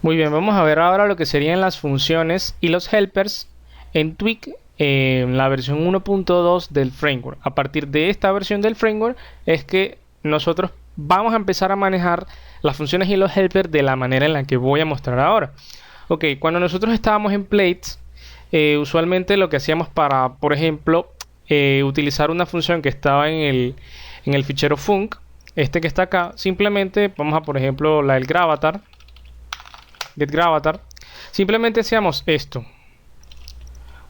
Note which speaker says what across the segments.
Speaker 1: Muy bien, vamos a ver ahora lo que serían las funciones y los helpers en Twig en la versión 1.2 del framework. A partir de esta versión del framework es que nosotros vamos a empezar a manejar las funciones y los helpers de la manera en la que voy a mostrar ahora. Ok, cuando nosotros estábamos en Plates, usualmente lo que hacíamos para, por ejemplo, utilizar una función que estaba en el fichero func, este que está acá, simplemente vamos a, por ejemplo, la del gravatar, getGravatar, simplemente hacíamos esto.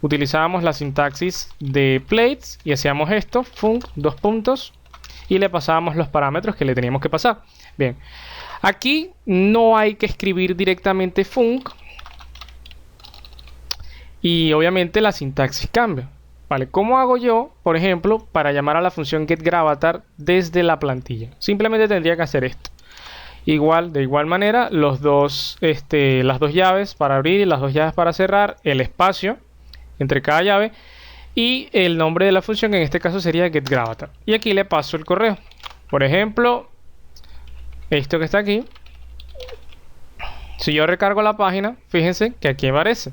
Speaker 1: Utilizábamos la sintaxis de plates y hacíamos esto, func, dos puntos, y le pasábamos los parámetros que le teníamos que pasar. Bien, aquí no hay que escribir directamente func, y obviamente la sintaxis cambia. Vale, ¿cómo hago yo, por ejemplo, para llamar a la función getGravatar desde la plantilla? Simplemente tendría que hacer esto. De igual manera, las dos llaves para abrir y las dos llaves para cerrar, el espacio entre cada llave y el nombre de la función, que en este caso sería getGravatar. Y aquí le paso el correo. Por ejemplo, esto que está aquí. Si yo recargo la página, fíjense que aquí aparece.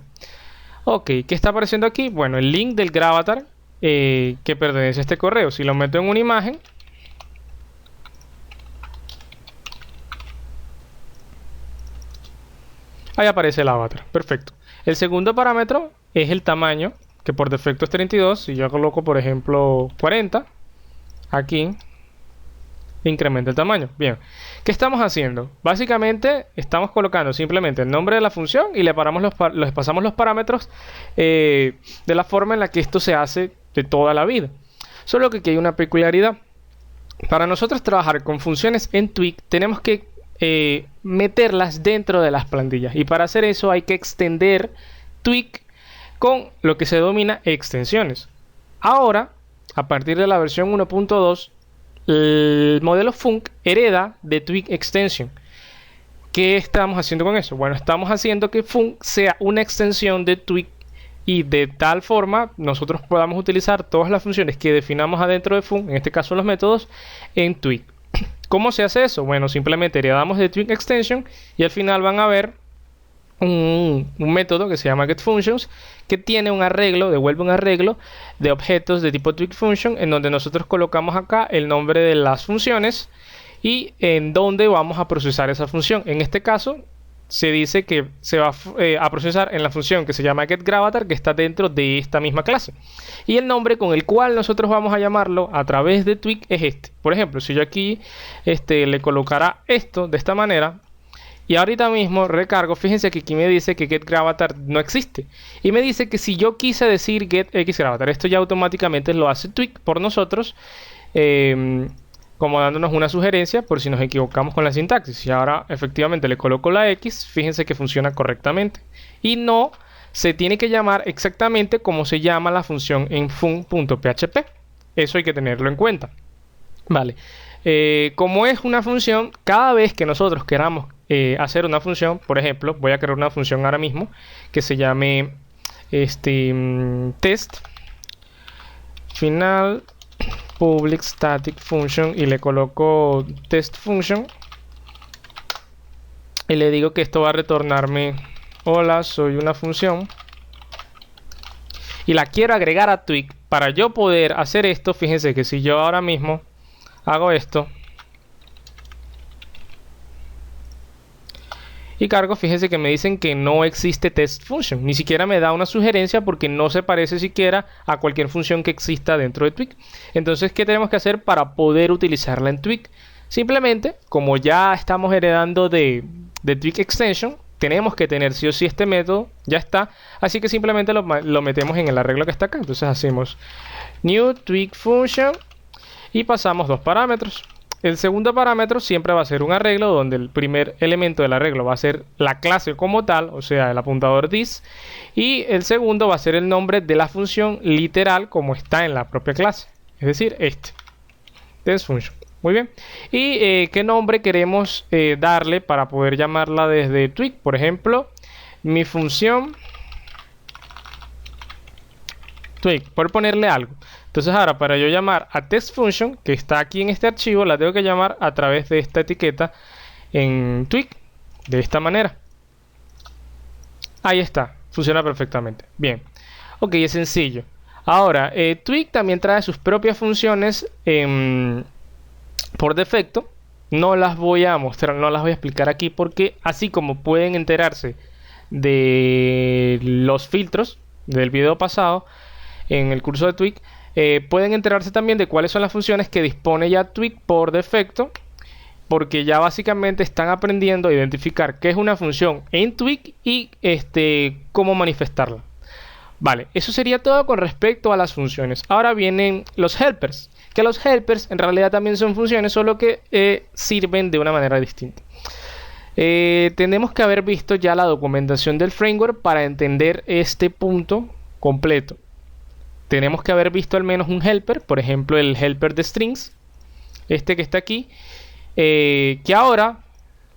Speaker 1: Ok, ¿qué está apareciendo aquí? Bueno, el link del Gravatar que pertenece a este correo. Si lo meto en una imagen, ahí aparece el avatar. Perfecto. El segundo parámetro es el tamaño, que por defecto es 32. Si yo coloco, por ejemplo, 40, aquí incrementa el tamaño. Bien, ¿qué estamos haciendo? Básicamente estamos colocando simplemente el nombre de la función y le pasamos los parámetros de la forma en la que esto se hace de toda la vida. Solo que aquí hay una peculiaridad. Para nosotros trabajar con funciones en Twig tenemos que meterlas dentro de las plantillas, y para hacer eso hay que extender Twig con lo que se denomina extensiones. Ahora, a partir de la versión 1.2, el modelo func hereda de Twig extension. ¿Qué estamos haciendo con eso? Bueno, estamos haciendo que func sea una extensión de Twig, y de tal forma nosotros podamos utilizar todas las funciones que definamos adentro de func, en este caso los métodos, en Twig. ¿Cómo se hace eso? Bueno, simplemente heredamos de Twig extension y al final van a ver un método que se llama getFunctions, que tiene un arreglo, devuelve un arreglo de objetos de tipo Twig function, en donde nosotros colocamos acá el nombre de las funciones y en dónde vamos a procesar esa función. En este caso se dice que se va a procesar en la función que se llama getGravatar, que está dentro de esta misma clase, y el nombre con el cual nosotros vamos a llamarlo a través de Twig es este. Por ejemplo, si yo aquí le colocara esto de esta manera y ahorita mismo recargo, fíjense que aquí me dice que getGravatar no existe y me dice que si yo quise decir getXGravatar, esto ya automáticamente lo hace Twig por nosotros, como dándonos una sugerencia por si nos equivocamos con la sintaxis. Y ahora efectivamente le coloco la X, fíjense que funciona correctamente y no se tiene que llamar exactamente como se llama la función en func.php. Eso hay que tenerlo en cuenta. Vale, como es una función, cada vez que nosotros queramos hacer una función, por ejemplo, voy a crear una función ahora mismo que se llame test final public static function y le coloco test function y le digo que esto va a retornarme hola, soy una función, y la quiero agregar a Twig. Para yo poder hacer esto, fíjense que si yo ahora mismo hago esto y cargo, fíjense que me dicen que no existe test function, ni siquiera me da una sugerencia porque no se parece siquiera a cualquier función que exista dentro de Twig. Entonces, ¿qué tenemos que hacer para poder utilizarla en Twig? Simplemente, como ya estamos heredando de Twig extension, tenemos que tener sí o sí este método, ya está, así que simplemente lo metemos en el arreglo que está acá. Entonces hacemos new Twig function y pasamos dos parámetros. El segundo parámetro siempre va a ser un arreglo, donde el primer elemento del arreglo va a ser la clase como tal, o sea, el apuntador this, y el segundo va a ser el nombre de la función literal como está en la propia clase, es decir, test function. Muy bien. ¿Y qué nombre queremos darle para poder llamarla desde Twig? Por ejemplo, mi función Twig, por ponerle algo. Entonces ahora, para yo llamar a test function, que está aquí en este archivo, la tengo que llamar a través de esta etiqueta en Twig, de esta manera. Ahí está, funciona perfectamente. Bien, ok, es sencillo. Ahora, Twig también trae sus propias funciones por defecto. No las voy a mostrar, no las voy a explicar aquí porque así como pueden enterarse de los filtros del video pasado en el curso de Twig, pueden enterarse también de cuáles son las funciones que dispone ya Twig por defecto, porque ya básicamente están aprendiendo a identificar qué es una función en Twig y cómo manifestarla. Vale, eso sería todo con respecto a las funciones. Ahora vienen los helpers, que los helpers en realidad también son funciones, solo que sirven de una manera distinta. Tenemos que haber visto ya la documentación del framework para entender este punto completo. Tenemos que haber visto al menos un helper, por ejemplo el helper de strings, este que está aquí, que ahora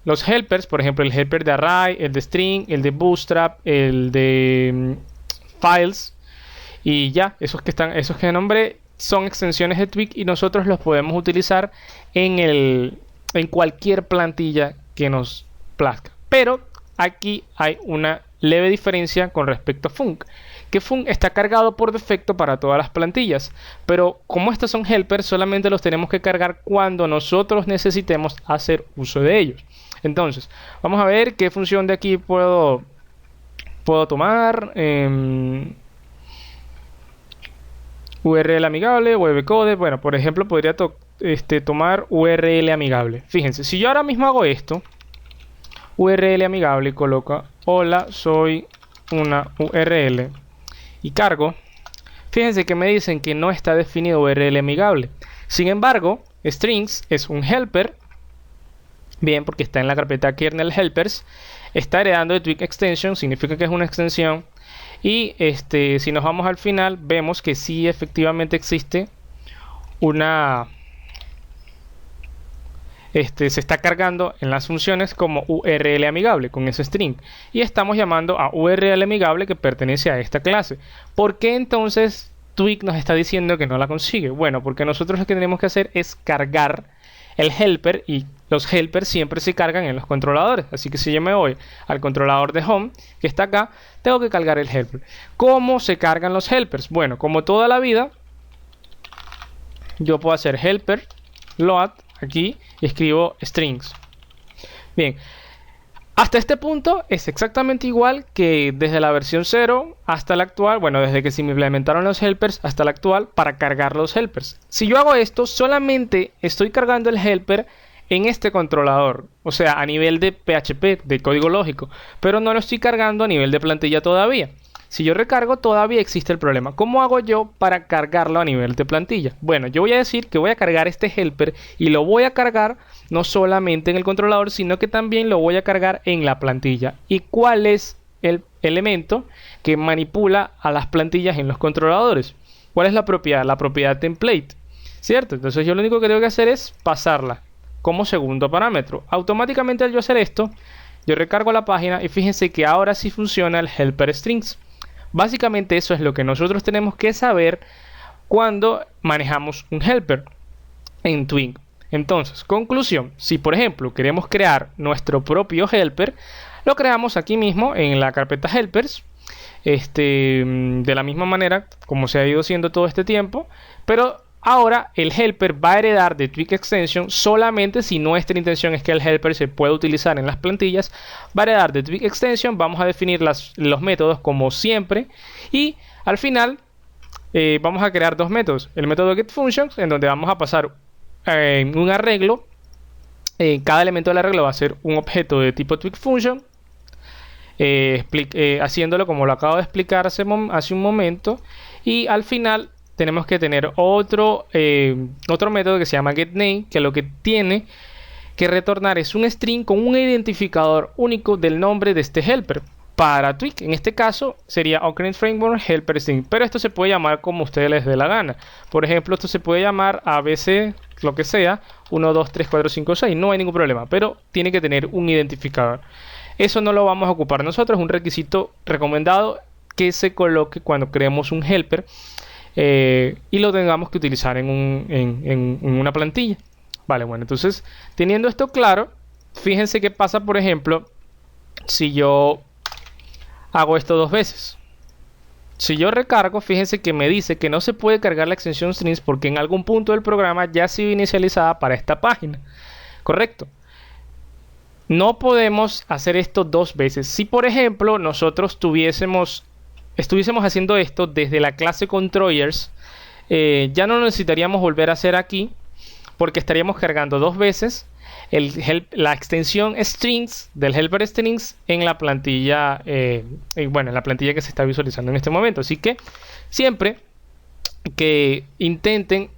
Speaker 1: los helpers, por ejemplo el helper de array, el de string, el de bootstrap, el de files y ya, esos que nombré son extensiones de Twig y nosotros los podemos utilizar en cualquier plantilla que nos plazca. Pero aquí hay una leve diferencia con respecto a Func, que Func está cargado por defecto para todas las plantillas, pero como estos son helpers solamente los tenemos que cargar cuando nosotros necesitemos hacer uso de ellos. Entonces vamos a ver qué función de aquí puedo tomar. URL amigable, webcode. Bueno, por ejemplo podría tomar URL amigable. Fíjense, si yo ahora mismo hago esto, URL amigable, y coloco hola, soy una URL y cargo, fíjense que me dicen que no está definido URL amigable. Sin embargo, strings es un helper, bien, porque está en la carpeta kernel helpers, está heredando de Twig extension, significa que es una extensión. Y si nos vamos al final, vemos que sí efectivamente existe una... se está cargando en las funciones como URL amigable con ese string. Y estamos llamando a URL amigable que pertenece a esta clase. ¿Por qué entonces Twig nos está diciendo que no la consigue? Bueno, porque nosotros lo que tenemos que hacer es cargar el helper y los helpers siempre se cargan en los controladores. Así que si yo me voy al controlador de home que está acá, tengo que cargar el helper. ¿Cómo se cargan los helpers? Bueno, como toda la vida, yo puedo hacer helper load aquí y escribo strings. Bien, hasta este punto es exactamente igual que desde la versión 0 hasta la actual. Bueno, desde que se implementaron los helpers hasta la actual para cargar los helpers. Si yo hago esto, solamente estoy cargando el helper en este controlador, o sea, a nivel de PHP, de código lógico, pero no lo estoy cargando a nivel de plantilla todavía. Si yo recargo, todavía existe el problema. ¿Cómo hago yo para cargarlo a nivel de plantilla? Bueno, yo voy a decir que voy a cargar este helper y lo voy a cargar no solamente en el controlador, sino que también lo voy a cargar en la plantilla. ¿Y cuál es el elemento que manipula a las plantillas en los controladores? ¿Cuál es la propiedad? La propiedad template, ¿cierto? Entonces yo lo único que tengo que hacer es pasarla como segundo parámetro. Automáticamente al yo hacer esto, yo recargo la página y fíjense que ahora sí funciona el helper strings. Básicamente eso es lo que nosotros tenemos que saber cuando manejamos un helper en Twig. Entonces, conclusión, si por ejemplo queremos crear nuestro propio helper, lo creamos aquí mismo en la carpeta helpers, de la misma manera como se ha ido haciendo todo este tiempo, pero ahora el helper va a heredar de Twig Extension solamente si nuestra intención es que el helper se pueda utilizar en las plantillas. Va a heredar de Twig Extension, vamos a definir los métodos como siempre y al final vamos a crear dos métodos. El método getFunctions, en donde vamos a pasar un arreglo. Cada elemento del arreglo va a ser un objeto de tipo TwigFunction, haciéndolo como lo acabo de explicar hace un momento, y al final tenemos que tener otro método que se llama getName, que lo que tiene que retornar es un string con un identificador único del nombre de este helper. Para Twig, en este caso, sería Occurrence Framework Helper String, pero esto se puede llamar como ustedes les dé la gana. Por ejemplo, esto se puede llamar ABC, lo que sea, 1, 2, 3, 4, 5, 6, no hay ningún problema, pero tiene que tener un identificador. Eso no lo vamos a ocupar nosotros, es un requisito recomendado que se coloque cuando creemos un helper y lo tengamos que utilizar en una plantilla. Vale, bueno, entonces, teniendo esto claro, fíjense qué pasa, por ejemplo, si yo hago esto dos veces. Si yo recargo, fíjense que me dice que no se puede cargar la extensión strings porque en algún punto del programa ya ha sido inicializada para esta página. Correcto. No podemos hacer esto dos veces. Si por ejemplo nosotros estuviésemos haciendo esto desde la clase controllers, ya no necesitaríamos volver a hacer aquí porque estaríamos cargando dos veces la extensión strings del helper strings en la plantilla, bueno, en la plantilla que se está visualizando en este momento. Así que siempre que intenten,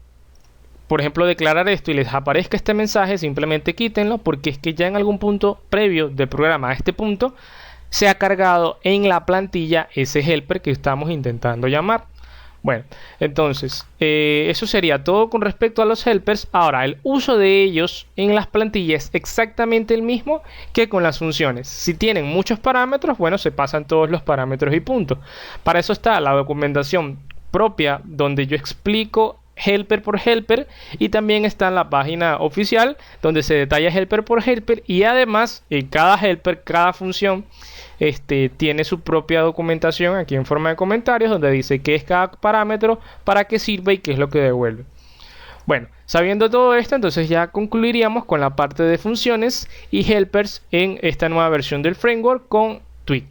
Speaker 1: por ejemplo, declarar esto y les aparezca este mensaje, simplemente quítenlo, porque es que ya en algún punto previo del programa a este punto se ha cargado en la plantilla ese helper que estamos intentando llamar. Bueno, entonces eso sería todo con respecto a los helpers. Ahora, el uso de ellos en las plantillas es exactamente el mismo que con las funciones. Si tienen muchos parámetros, bueno, se pasan todos los parámetros y punto. Para eso está la documentación propia donde yo explico helper por helper, y también está en la página oficial donde se detalla helper por helper, y además cada helper, cada función tiene su propia documentación aquí en forma de comentarios donde dice qué es cada parámetro, para qué sirve y qué es lo que devuelve. Bueno, sabiendo todo esto, entonces ya concluiríamos con la parte de funciones y helpers en esta nueva versión del framework con Twig.